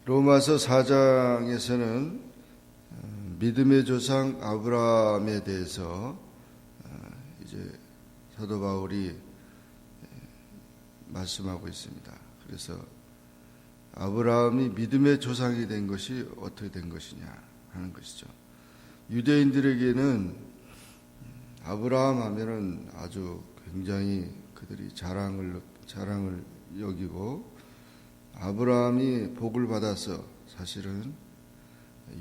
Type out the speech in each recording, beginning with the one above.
로마서 4장에서는 믿음의 조상 아브라함에 대해서 이제 사도 바울이 말씀하고 있습니다. 그래서 아브라함이 믿음의 조상이 된 것이 어떻게 된 것이냐 하는 것이죠. 유대인들에게는 아브라함 하면은 아주 굉장히 그들이 자랑을 여기고, 아브라함이 복을 받아서 사실은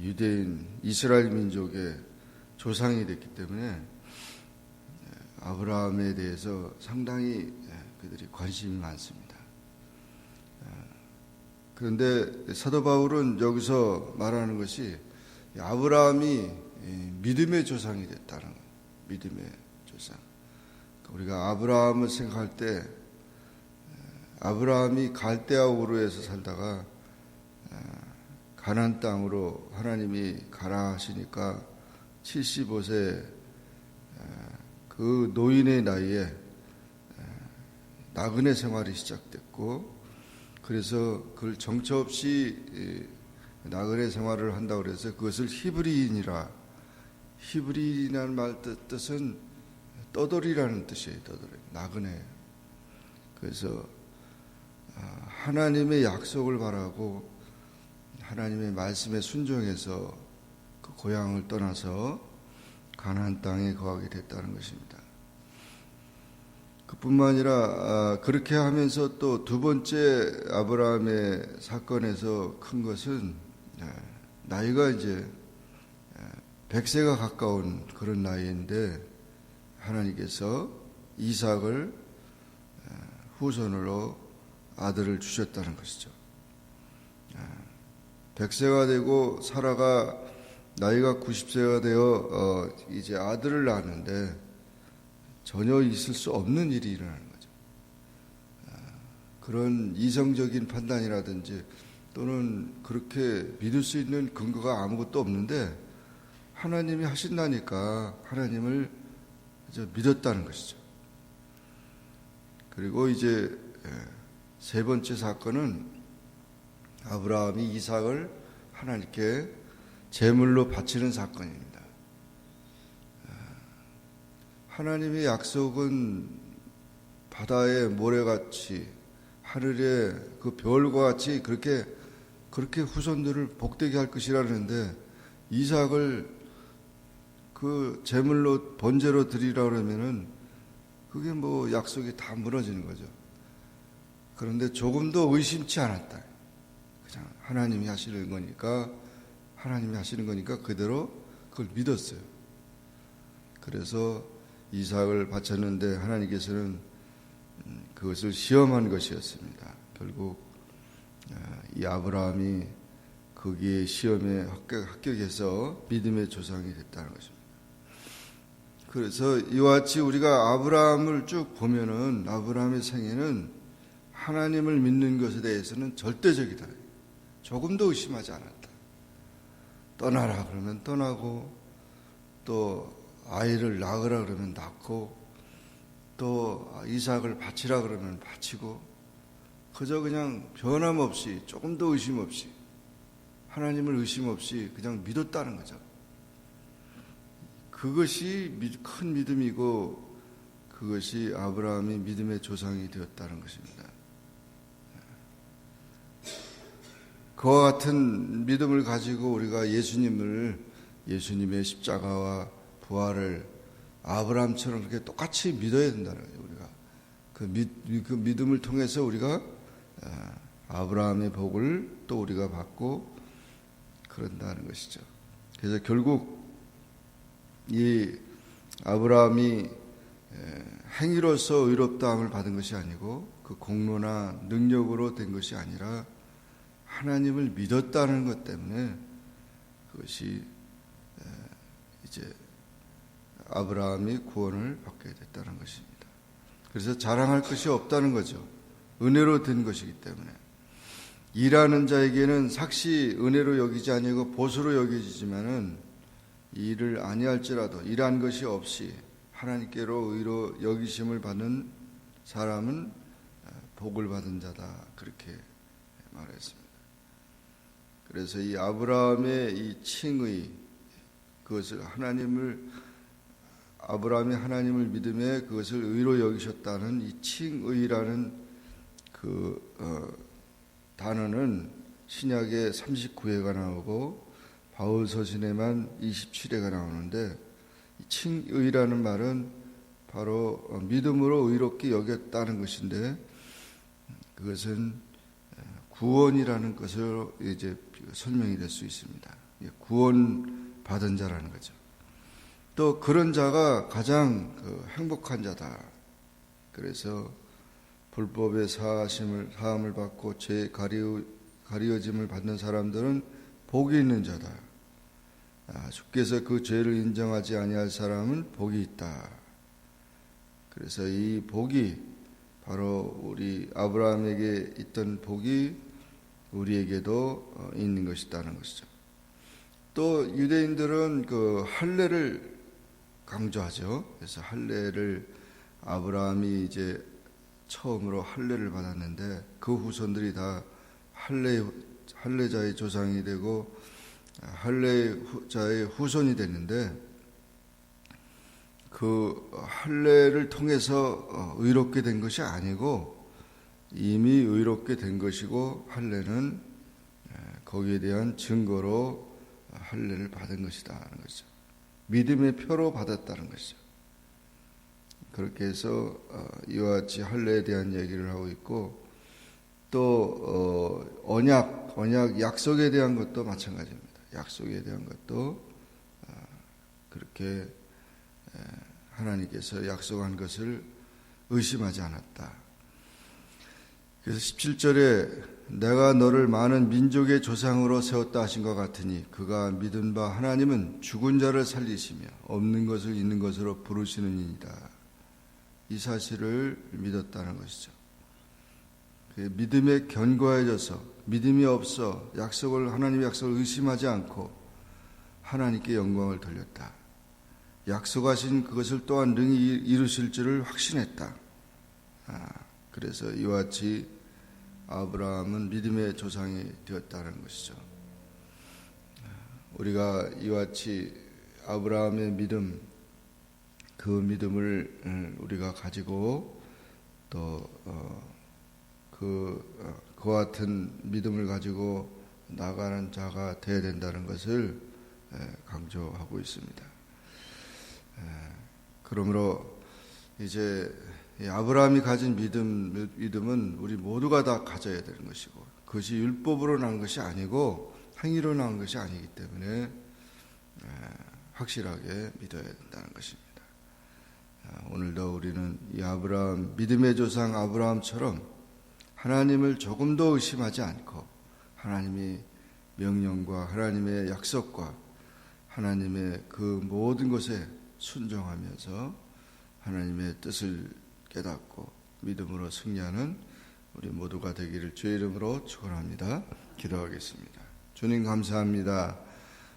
유대인 이스라엘 민족의 조상이 됐기 때문에 아브라함에 대해서 상당히 그들이 관심이 많습니다. 그런데 사도 바울은 여기서 말하는 것이 아브라함이 믿음의 조상이 됐다는 거예요. 믿음의 조상. 우리가 아브라함을 생각할 때 아브라함이 갈대아 우르에서 살다가 가나안 땅으로 하나님이 가라 하시니까 75세 그 노인의 나이에 나그네 생활이 시작됐고, 그래서 그걸 정처 없이 나그네 생활을 한다고 그래서 그것을 히브리인이라는 말 뜻은 떠돌이라는 뜻이에요. 떠돌이, 나그네. 그래서 하나님의 약속을 바라고 하나님의 말씀에 순종해서 그 고향을 떠나서 가나안 땅에 거하게 됐다는 것입니다. 그뿐만 아니라 그렇게 하면서 또 두 번째 아브라함의 사건에서 큰 것은 나이가 이제 100세가 가까운 그런 나이인데 하나님께서 이삭을 후손으로 아들을 주셨다는 것이죠. 100세가 되고 사라가 나이가 90세가 되어 이제 아들을 낳았는데 전혀 있을 수 없는 일이 일어나는 거죠. 그런 이성적인 판단이라든지 또는 그렇게 믿을 수 있는 근거가 아무것도 없는데 하나님이 하신다니까 하나님을 믿었다는 것이죠. 그리고 이제 세 번째 사건은 아브라함이 이삭을 하나님께 제물로 바치는 사건입니다. 하나님의 약속은 바다의 모래같이 하늘의 그 별과 같이 그렇게 후손들을 복되게 할 것이라는데 이삭을 그 제물로 번제로 드리라 그러면은 그게 뭐 약속이 다 무너지는 거죠. 그런데 조금도 의심치 않았다. 그냥 하나님이 하시는 거니까 그대로 그걸 믿었어요. 그래서 이삭을 바쳤는데 하나님께서는 그것을 시험한 것이었습니다. 결국 이 아브라함이 거기에 시험에 합격해서 믿음의 조상이 됐다는 것입니다. 그래서 이와 같이 우리가 아브라함을 쭉 보면은 아브라함의 생애는 하나님을 믿는 것에 대해서는 절대적이다. 조금도 의심하지 않았다. 떠나라 그러면 떠나고, 또 아이를 낳으라 그러면 낳고, 또 이삭을 바치라 그러면 바치고, 그저 그냥 변함없이 조금도 의심 없이 하나님을 의심 없이 그냥 믿었다는 거죠. 그것이 큰 믿음이고 그것이 아브라함이 믿음의 조상이 되었다는 것입니다. 그와 같은 믿음을 가지고 우리가 예수님의 십자가와 부활을 아브라함처럼 그렇게 똑같이 믿어야 된다는 거죠. 우리가 그 믿음을 통해서 우리가 아브라함의 복을 또 우리가 받고 그런다는 것이죠. 그래서 결국 이 아브라함이 행위로서 의롭다함을 받은 것이 아니고 그 공로나 능력으로 된 것이 아니라 하나님을 믿었다는 것 때문에 그것이 이제 아브라함이 구원을 받게 됐다는 것입니다. 그래서 자랑할 것이 없다는 거죠. 은혜로 된 것이기 때문에. 일하는 자에게는 삭시 은혜로 여기지 아니고 보수로 여겨지지만은 일을 아니할지라도 일한 것이 없이 하나님께로 의로 여기심을 받는 사람은 복을 받은 자다, 그렇게 말했습니다. 그래서 이 아브라함의 이 칭의, 그것을 아브라함이 하나님을 믿음에 그것을 의로 여기셨다는 이 칭의라는 단어는 신약에 39회가 나오고 바울 서신에만 27회가 나오는데, 이 칭의라는 말은 바로 믿음으로 의롭게 여겼다는 것인데, 그것은 구원이라는 것으로 이제 설명이 될 수 있습니다. 구원 받은 자라는 거죠. 또 그런 자가 가장 행복한 자다. 그래서 불법의 사함을 받고 죄 가리워짐을 받는 사람들은 복이 있는 자다. 주께서 그 죄를 인정하지 아니할 사람은 복이 있다. 그래서 이 복이 바로 우리 아브라함에게 있던 복이 우리에게도 있는 것이다는 것이죠. 또 유대인들은 그 할례를 강조하죠. 그래서 할례를 아브라함이 이제 처음으로 할례를 받았는데 그 후손들이 다 할례자의 조상이 되고 할례자의 후손이 됐는데, 그 할례를 통해서 의롭게 된 것이 아니고 이미 의롭게 된 것이고, 할례는 거기에 대한 증거로 할례를 받은 것이다 하는 것이죠. 믿음의 표로 받았다는 것이죠. 그렇게 해서 이와 같이 할례에 대한 얘기를 하고 있고, 또 언약 약속에 대한 것도 마찬가지입니다. 약속에 대한 것도 그렇게 하나님께서 약속한 것을 의심하지 않았다. 그래서 17절에 내가 너를 많은 민족의 조상으로 세웠다 하신 것 같으니 그가 믿은 바 하나님은 죽은 자를 살리시며 없는 것을 있는 것으로 부르시는 이니이다. 이 사실을 믿었다는 것이죠. 믿음에 견고해져서 믿음이 없어 하나님의 약속을 의심하지 않고 하나님께 영광을 돌렸다. 약속하신 그것을 또한 능히 이루실 줄을 확신했다. 그래서 이와 같이 아브라함은 믿음의 조상이 되었다는 것이죠. 우리가 이와 같이 아브라함의 믿음, 그 믿음을 우리가 가지고 또 그와 같은 믿음을 가지고 나가는 자가 되어야 된다는 것을 강조하고 있습니다. 그러므로 이제 아브라함이 가진 믿음은 우리 모두가 다 가져야 되는 것이고, 그것이 율법으로 난 것이 아니고 행위로 난 것이 아니기 때문에 확실하게 믿어야 된다는 것입니다. 오늘도 우리는 이 믿음의 조상 아브라함처럼 하나님을 조금도 의심하지 않고 하나님의 명령과 하나님의 약속과 하나님의 그 모든 것에 순종하면서 하나님의 뜻을 깨닫고 믿음으로 승리하는 우리 모두가 되기를 주의 이름으로 축원합니다. 기도하겠습니다. 주님 감사합니다.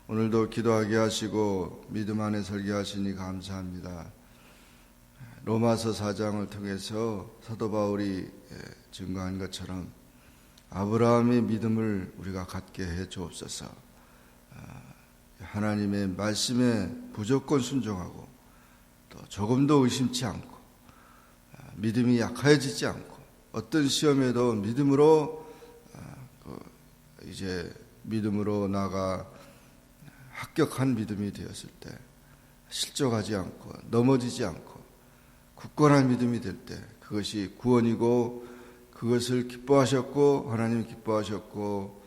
오늘도 기도하게 하시고 믿음 안에 설계 하시니 감사합니다. 로마서 4장을 통해서 사도 바울이 증거한 것처럼 아브라함의 믿음을 우리가 갖게 해 주옵소서. 하나님의 말씀에 무조건 순종하고 또 조금도 의심치 않고 믿음이 약해지지 않고 어떤 시험에도 믿음으로 나가 합격한 믿음이 되었을 때 실족하지 않고 넘어지지 않고 굳건한 믿음이 될 때 그것이 구원이고 그것을 기뻐하셨고 하나님이 기뻐하셨고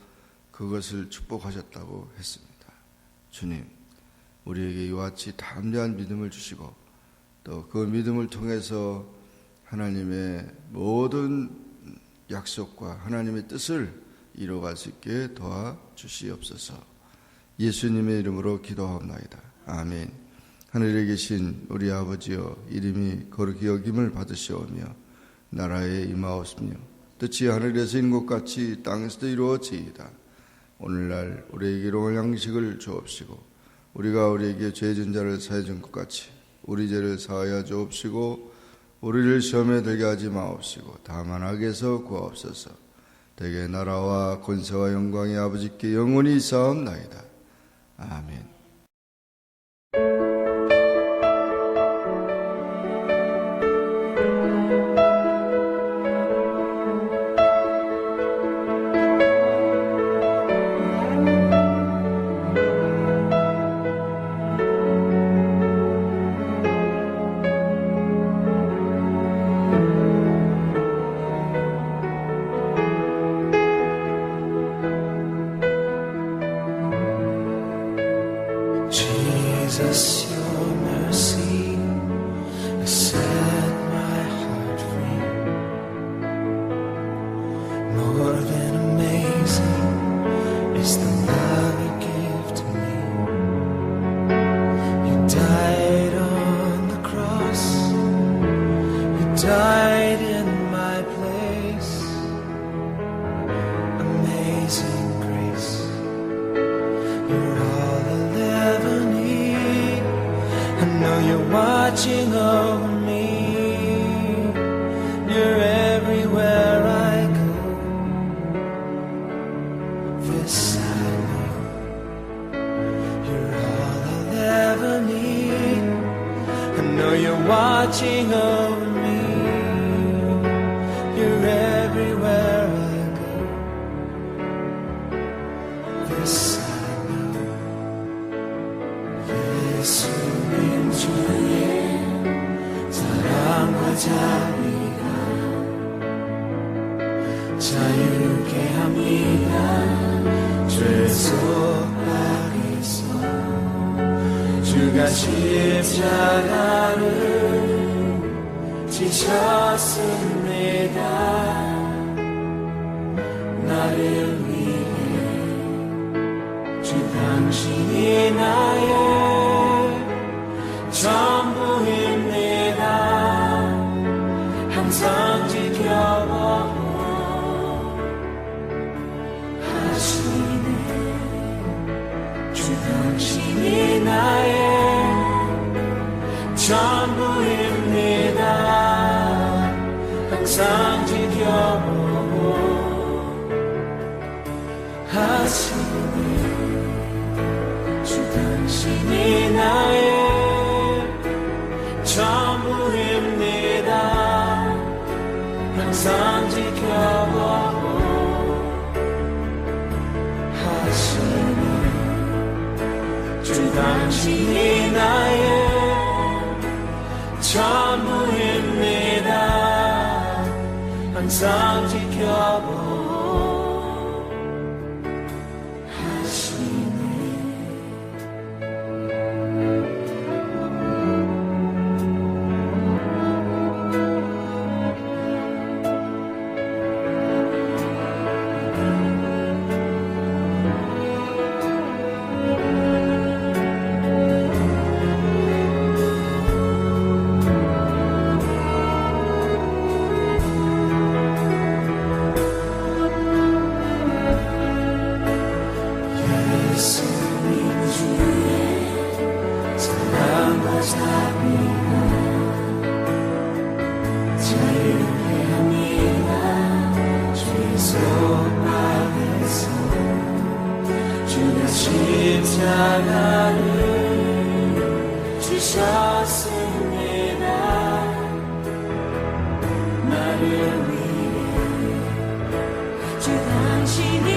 그것을 축복하셨다고 했습니다. 주님, 우리에게 이와 같이 담대한 믿음을 주시고 또 그 믿음을 통해서 하나님의 모든 약속과 하나님의 뜻을 이루어갈 수 있게 도와주시옵소서. 예수님의 이름으로 기도하옵나이다. 아멘. 하늘에 계신 우리 아버지여, 이름이 거룩히 여김을 받으시오며 나라에 임하옵시며 뜻이 하늘에서 있는 것 같이 땅에서도 이루어지이다. 오늘날 우리에게 일용할 양식을 주옵시고 우리가 우리에게 죄진 자를 사해 준 것 같이 우리 죄를 사하여 주옵시고 우리를 시험에 들게 하지 마옵시고 다만 악에서 구하옵소서. 대개 나라와 권세와 영광이 아버지께 영원히 있사옵나이다. 아멘. Jesus, your mercy has set my heart free. More than amazing is the love you give to me. You died on the cross, you died in my place. Amazing grace, you're all I'll ever need. I know you're watching over me. You're everywhere I go. This I know, you're all I'll ever need. I know you're watching over me. You're everywhere I go. This I know. 예수님 주의 사랑과 자비가 자유케 합니다. 죄 속박에서 주가 십자가를 지셨습니다. 나를 위해 주 당신이 나의 전부입니다. 항상 지켜보고 하시네. 주 당신이 나의 전부입니다. 항상 지켜보고 하시네. 주 당신이 나의 전부입니다. 항상 지켜보고 하시네. 주 당신이 나의 전부입니다. 항상 지켜보고 십자가를 지셨습니다. 나를 위해 주 당신이